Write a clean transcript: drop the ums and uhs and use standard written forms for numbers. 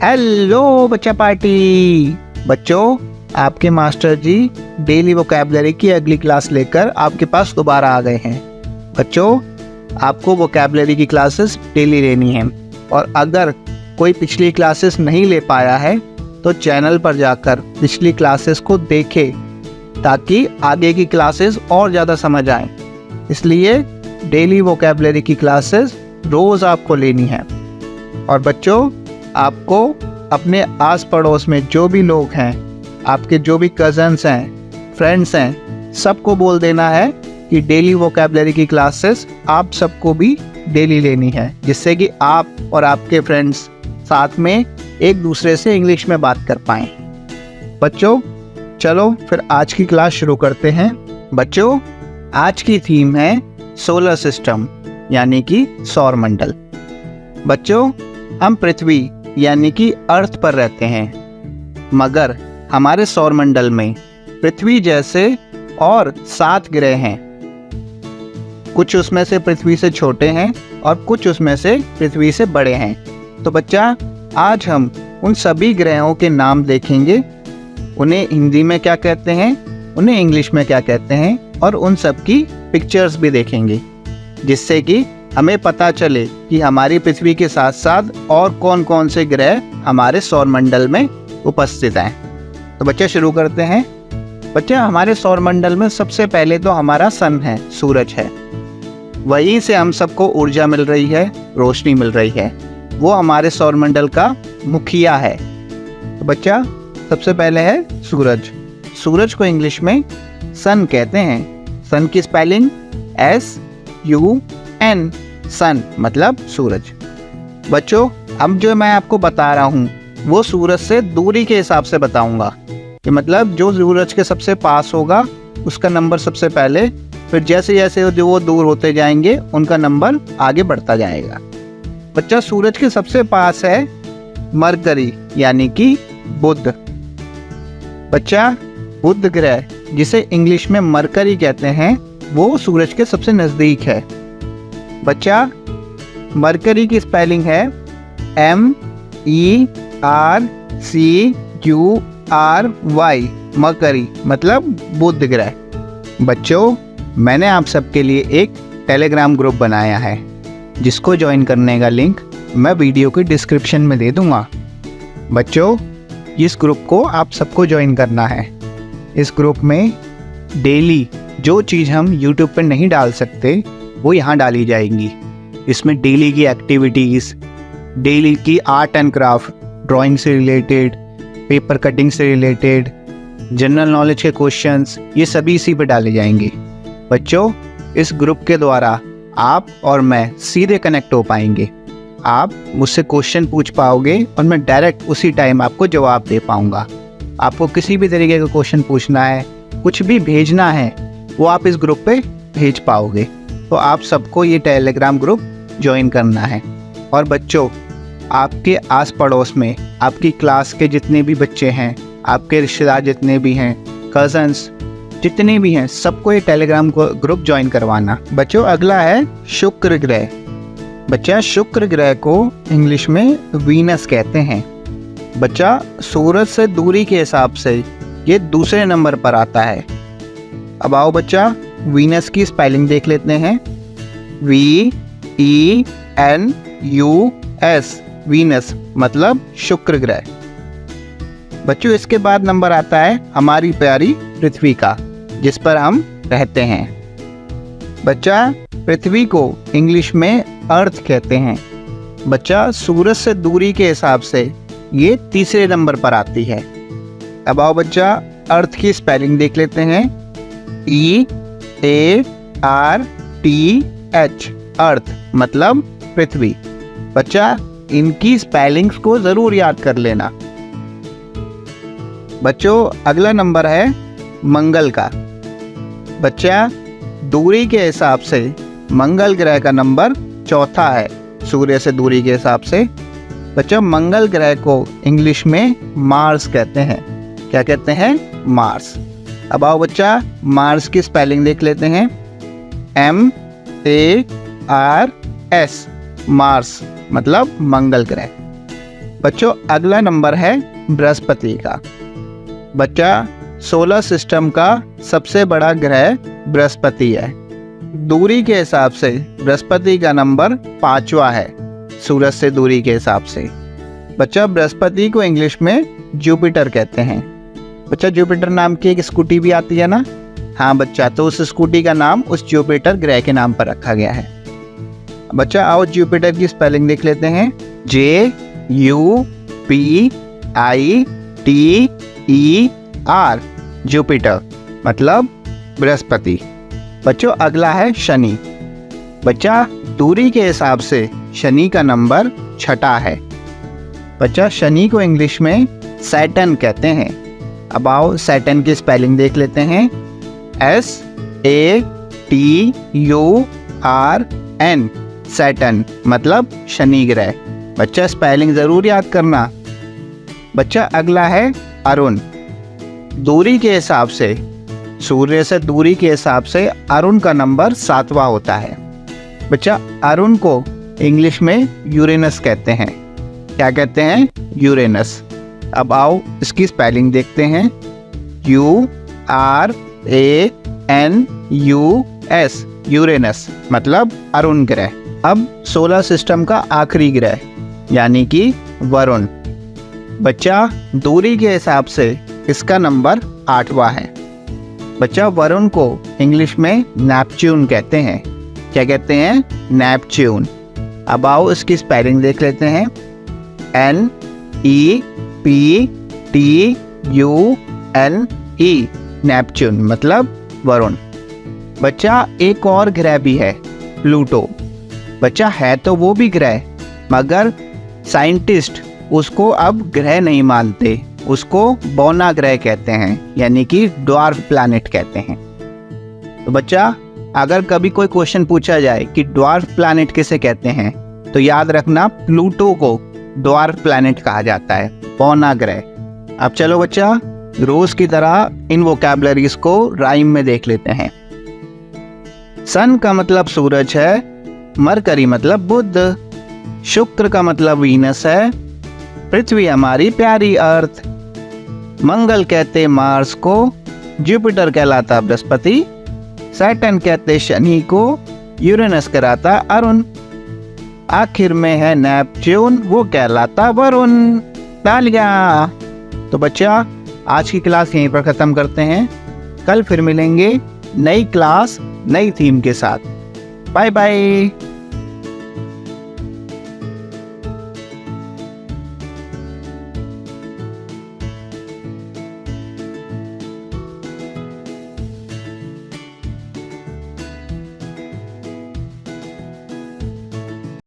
Hello बच्चा party. बच्चों, आपके मास्टर जी डेली वोकैबुलरी की अगली क्लास लेकर आपके पास दोबारा आ गए हैं। बच्चों, आपको वोकैबुलरी की क्लासेस डेली लेनी है और अगर कोई पिछली क्लासेस नहीं ले पाया है तो चैनल पर जाकर पिछली क्लासेस को देखे ताकि आगे की क्लासेस और ज़्यादा समझ आए। इसलिए डेली वोकैबुलरी की क्लासेस रोज़ आपको लेनी है। और बच्चों, आपको अपने आस पड़ोस में जो भी लोग हैं, आपके जो भी कज़न्स हैं, फ्रेंड्स हैं, सबको बोल देना है कि डेली वोकैबुलरी की क्लासेस आप सबको भी डेली लेनी है, जिससे कि आप और आपके फ्रेंड्स साथ में एक दूसरे से इंग्लिश में बात कर पाएँ। बच्चों, चलो फिर आज की क्लास शुरू करते हैं। बच्चों, आज की थीम है सोलर सिस्टम यानी कि सौर मंडल। बच्चों, हम पृथ्वी यानी कि अर्थ पर रहते हैं, मगर हमारे सौर मंडल में पृथ्वी जैसे और 7 ग्रह हैं। कुछ उसमें से पृथ्वी से छोटे हैं और कुछ उसमें से पृथ्वी से बड़े हैं। तो बच्चा, आज हम उन सभी ग्रहों के नाम देखेंगे, उन्हें हिंदी में क्या कहते हैं, उन्हें इंग्लिश में क्या कहते हैं, और उन सब की पिक्चर्स भी देखेंगे, जिससे कि हमें पता चले कि हमारी पृथ्वी के साथ साथ और कौन कौन से ग्रह हमारे सौर मंडल में उपस्थित हैं। तो बच्चे शुरू करते हैं। बच्चे, हमारे सौर मंडल में सबसे पहले तो हमारा सन है, सूरज है। वहीं से हम सबको ऊर्जा मिल रही है, रोशनी मिल रही है। वो हमारे सौर मंडल का मुखिया है। तो बच्चा, सबसे पहले है सूरज। सूरज को इंग्लिश में सन कहते हैं। सन की स्पेलिंग SUN, सन मतलब सूरज। बच्चों, अब जो मैं आपको बता रहा हूँ वो सूरज से दूरी के हिसाब से बताऊंगा, कि मतलब जो सूरज के सबसे पास होगा उसका नंबर सबसे पहले, फिर जैसे जैसे जो वो दूर होते जाएंगे उनका नंबर आगे बढ़ता जाएगा। बच्चा, सूरज के सबसे पास है मरकरी यानी कि बुध। बच्चा, बुध ग्रह जिसे इंग्लिश में मरकरी कहते हैं वो सूरज के सबसे नज़दीक है। बच्चा, मरकरी की स्पेलिंग है MERCURY, मरकरी मतलब बुध ग्रह। बच्चों, मैंने आप सबके लिए एक टेलीग्राम ग्रुप बनाया है, जिसको ज्वाइन करने का लिंक मैं वीडियो के डिस्क्रिप्शन में दे दूंगा। बच्चों, इस ग्रुप को आप सबको ज्वाइन करना है। इस ग्रुप में डेली जो चीज़ हम यूट्यूब पर नहीं डाल सकते वो यहाँ डाली जाएंगी। इसमें डेली की एक्टिविटीज़, डेली की आर्ट एंड क्राफ्ट, ड्राइंग से रिलेटेड, पेपर कटिंग से रिलेटेड, जनरल नॉलेज के क्वेश्चंस, ये सभी इसी पे डाले जाएंगे। बच्चों, इस ग्रुप के द्वारा आप और मैं सीधे कनेक्ट हो पाएंगे। आप मुझसे क्वेश्चन पूछ पाओगे और मैं डायरेक्ट उसी टाइम आपको जवाब दे पाऊँगा। आपको किसी भी तरीके का क्वेश्चन पूछना है, कुछ भी भेजना है, वो आप इस ग्रुप पे भेज पाओगे। तो आप सबको ये टेलीग्राम ग्रुप ज्वाइन करना है। और बच्चों, आपके आस पड़ोस में आपकी क्लास के जितने भी बच्चे हैं, आपके रिश्तेदार जितने भी हैं, कज़न्स जितने भी हैं, सबको ये टेलीग्राम ग्रुप ज्वाइन करवाना। बच्चों, अगला है शुक्र ग्रह। बच्चा, शुक्र ग्रह को इंग्लिश में वीनस कहते हैं। बच्चा, सूरज से दूरी के हिसाब से ये दूसरे नंबर पर आता है। अब आओ बच्चा, वीनस की स्पेलिंग देख लेते हैं। VENUS, वीनस मतलब शुक्र ग्रह। बच्चों, इसके बाद नंबर आता है हमारी प्यारी पृथ्वी का, जिस पर हम रहते हैं। बच्चा, पृथ्वी को इंग्लिश में अर्थ कहते हैं। बच्चा, सूरज से दूरी के हिसाब से ये तीसरे नंबर पर आती है। अब आओ बच्चा, अर्थ की स्पेलिंग देख लेते हैं। EARTH, अर्थ मतलब पृथ्वी। बच्चा, इनकी स्पेलिंग्स को जरूर याद कर लेना। बच्चों, अगला नंबर है मंगल का। बच्चा, दूरी के हिसाब से मंगल ग्रह का नंबर चौथा है, सूर्य से दूरी के हिसाब से। बच्चा, मंगल ग्रह को इंग्लिश में मार्स कहते हैं। क्या कहते हैं? मार्स। अब आओ बच्चा, मार्स की स्पेलिंग देख लेते हैं। MARS, मार्स मतलब मंगल ग्रह। बच्चों अगला नंबर है बृहस्पति का। बच्चा सोलर सिस्टम का सबसे बड़ा ग्रह बृहस्पति है। दूरी के हिसाब से बृहस्पति का नंबर 5वां है सूरज से दूरी के हिसाब से। बच्चा बृहस्पति को इंग्लिश में जुपिटर कहते हैं। बच्चा जुपिटर नाम की एक स्कूटी भी आती है ना? हाँ बच्चा, तो उस स्कूटी का नाम उस जुपिटर ग्रह के नाम पर रखा गया है। बच्चा आओ जुपिटर की स्पेलिंग देख लेते हैं। JUPITER, जुपिटर मतलब बृहस्पति। बच्चों अगला है शनि। बच्चा दूरी के हिसाब से शनि का नंबर 6 है। बच्चा शनि को इंग्लिश में सैटर्न कहते हैं। अब आओ सैटर्न की स्पेलिंग देख लेते हैं। SATURN, सैटर्न मतलब शनि ग्रह। बच्चा स्पेलिंग जरूर याद करना। बच्चा अगला है अरुण। दूरी के हिसाब से, सूर्य से दूरी के हिसाब से अरुण का नंबर 7वां होता है। बच्चा अरुण को इंग्लिश में यूरेनस कहते हैं। क्या कहते हैं? यूरेनस। अब आओ इसकी स्पेलिंग देखते हैं। URANUS, यूरेनस मतलब अरुण ग्रह। अब सोलर सिस्टम का आखिरी ग्रह यानी कि वरुण। बच्चा दूरी के हिसाब से इसका नंबर 8वां है। बच्चा वरुण को इंग्लिश में नेपच्यून कहते हैं। क्या कहते हैं? नेपच्यून। अब आओ इसकी स्पेलिंग देख लेते हैं। NEPTUNE, नेपच्यून मतलब वरुण। बच्चा एक और ग्रह भी है, प्लूटो। बच्चा है तो वो भी ग्रह, मगर साइंटिस्ट उसको अब ग्रह नहीं मानते, उसको बौना ग्रह कहते हैं, यानी कि ड्वार्फ प्लैनेट कहते हैं। तो बच्चा अगर कभी कोई क्वेश्चन पूछा जाए कि ड्वार्फ प्लैनेट किसे कहते हैं, तो याद रखना प्लूटो को ड्वार्फ प्लैनेट कहा जाता है, बौना ग्रह। अब चलो बच्चा रोज की तरह इन वोकैबुलरीज को राइम में देख लेते हैं। सन का मतलब सूरज है, मरकरी मतलब बुध, शुक्र का मतलब वीनस है, पृथ्वी हमारी प्यारी अर्थ, मंगल कहते मार्स को, जुपिटर कहलाता बृहस्पति, सैटर्न कहते शनि को, यूरेनस कहलाता अरुण, आखिर में है नेपच्यून, वो कहलाता वरुण। तालियां। तो बच्चा आज की क्लास यहीं पर खत्म करते हैं। कल फिर मिलेंगे नई क्लास नई थीम के साथ। Bye bye.